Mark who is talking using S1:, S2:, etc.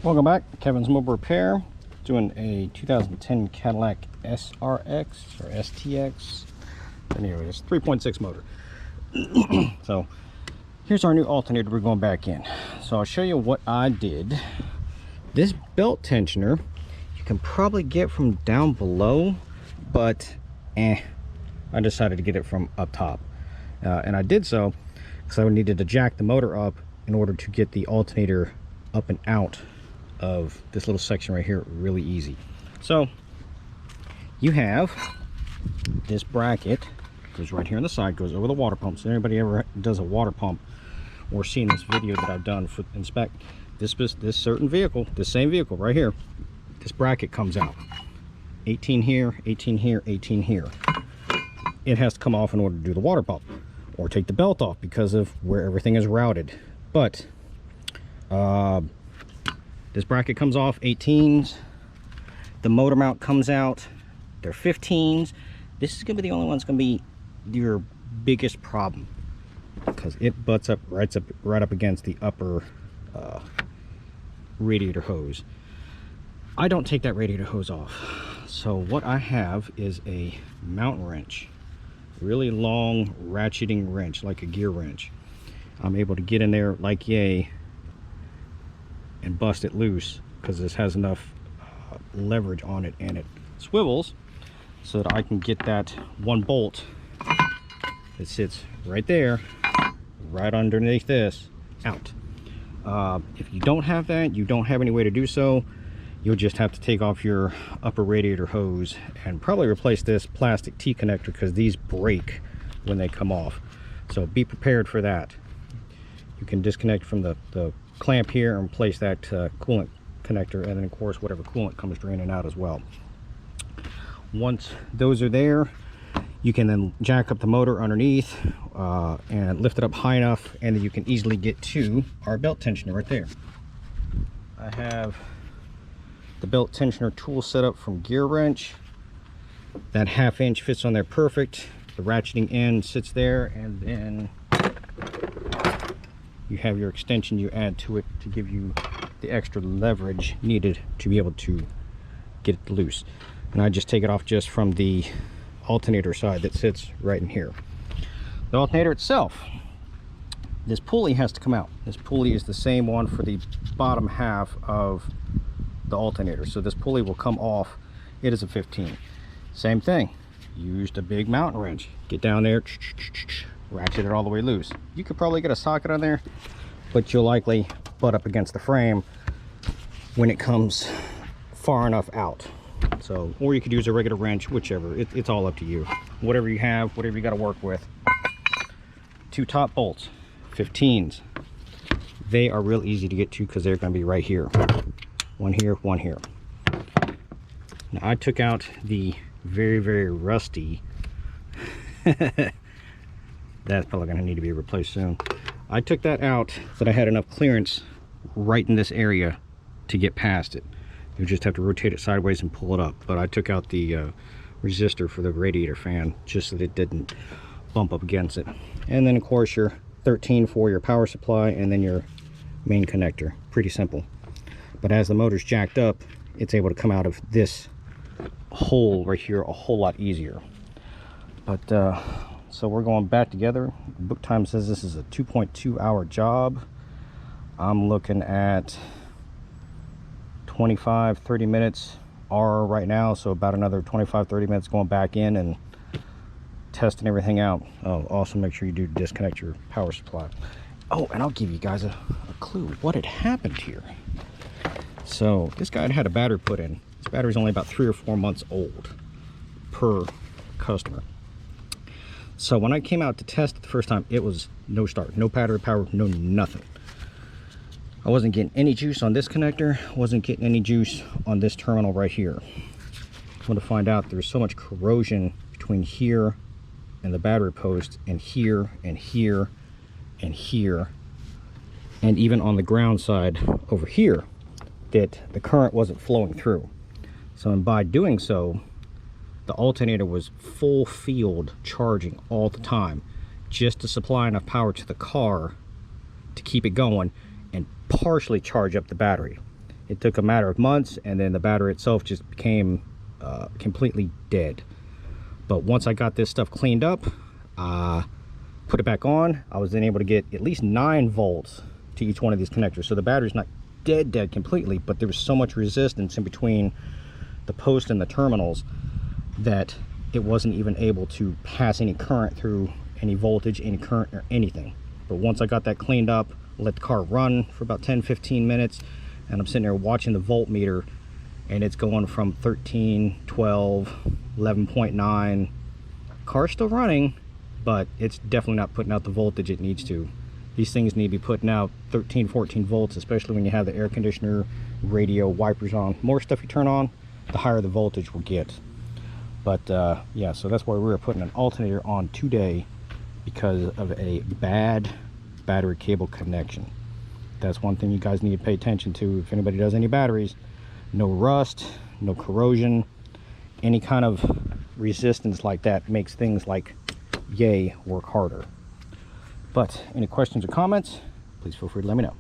S1: Welcome back, Kevin's Mobile Repair. Doing a 2010 Cadillac SRX or STX. Anyway, it's 3.6 motor. So here's our new alternator we're going back in. So I'll show you what I did. This belt tensioner you can probably get from down below, but I decided to get it from up top. And I did so because I needed to jack the motor up in order to get the alternator up and out of this little section right here really easy. So you have this bracket, goes right here on the side, goes over the water pump. So anybody ever does a water pump or seen this video that I've done for inspect this certain vehicle, this same vehicle right here, this bracket comes out 18 here, 18 here, 18 here. It has to come off in order to do the water pump or take the belt off because of where everything is routed. But this bracket comes off 18s. The motor mount comes out, they're 15s. This is gonna be the only one that's gonna be your biggest problem because it butts up right up against the upper radiator hose. I don't take that radiator hose off. So what I have is a mountain wrench, really long ratcheting wrench, like a gear wrench. I'm able to get in there like yay and bust it loose because this has enough leverage on it, and it swivels so that I can get that one bolt that sits right there, right underneath this, out. If you don't have that, you don't have any way to do so, you'll just have to take off your upper radiator hose and probably replace this plastic T-connector because these break when they come off. So be prepared for that. You can disconnect from the clamp here and place that coolant connector, and then of course whatever coolant comes draining out as well. Once those are there, you can then jack up the motor underneath and lift it up high enough, and then you can easily get to our belt tensioner right there. I have the belt tensioner tool set up from Gear Wrench. That 1/2 inch fits on there perfect. The ratcheting end sits there, and then you have your extension you add to it to give you the extra leverage needed to be able to get it loose. And I just take it off just from the alternator side that sits right in here. The alternator itself, this pulley has to come out. This pulley is the same one for the bottom half of the alternator, so this pulley will come off. It is a 15. Same thing, used a big mountain wrench, get down there, ratchet it all the way loose. You could probably get a socket on there, but you'll likely butt up against the frame when it comes far enough out. So, or you could use a regular wrench, whichever. It's all up to you. Whatever you have, whatever you got to work with. 2 top bolts, 15s. They are real easy to get to because they're going to be right here. One here, one here. Now I took out the very, very rusty that's probably going to need to be replaced soon. I took that out so that I had enough clearance right in this area to get past it. You just have to rotate it sideways and pull it up. But I took out the resistor for the radiator fan just so that it didn't bump up against it. And then of course your 13 for your power supply, and then your main connector. Pretty simple. But as the motor's jacked up, it's able to come out of this hole right here a whole lot easier. But so we're going back together. The book time says this is a 2.2 hour job. I'm looking at 25-30 minutes R right now, so about another 25-30 minutes going back in and testing everything out. Oh, also make sure you do disconnect your power supply. Oh, and I'll give you guys a clue what had happened here. So this guy had a battery put in. This battery's only about 3 or 4 months old per customer. So when I came out to test it the first time, it was no start, no battery power, no nothing. I wasn't getting any juice on this connector, wasn't getting any juice on this terminal right here. I'm going to find out there's so much corrosion between here and the battery post, and here and here and here, and even on the ground side over here, that the current wasn't flowing through. So, and by doing so, the alternator was full field charging all the time just to supply enough power to the car to keep it going and partially charge up the battery. It took a matter of months, and then the battery itself just became completely dead. But once I got this stuff cleaned up, put it back on, I was then able to get at least 9 volts to each one of these connectors. So the battery's not dead completely, but there was so much resistance in between the post and the terminals that it wasn't even able to pass any current through, any voltage, any current, or anything. But once I got that cleaned up, let the car run for about 10-15 minutes, and I'm sitting there watching the voltmeter, and it's going from 13, 12, 11.9. Car's still running, but it's definitely not putting out the voltage it needs to. These things need to be putting out 13, 14 volts, especially when you have the air conditioner, radio, wipers on. The more stuff you turn on, the higher the voltage will get. But yeah, so that's why we were putting an alternator on today, because of a bad battery cable connection. That's one thing you guys need to pay attention to if anybody does any batteries. No rust, no corrosion, any kind of resistance like that makes things like yay work harder. But any questions or comments, please feel free to let me know.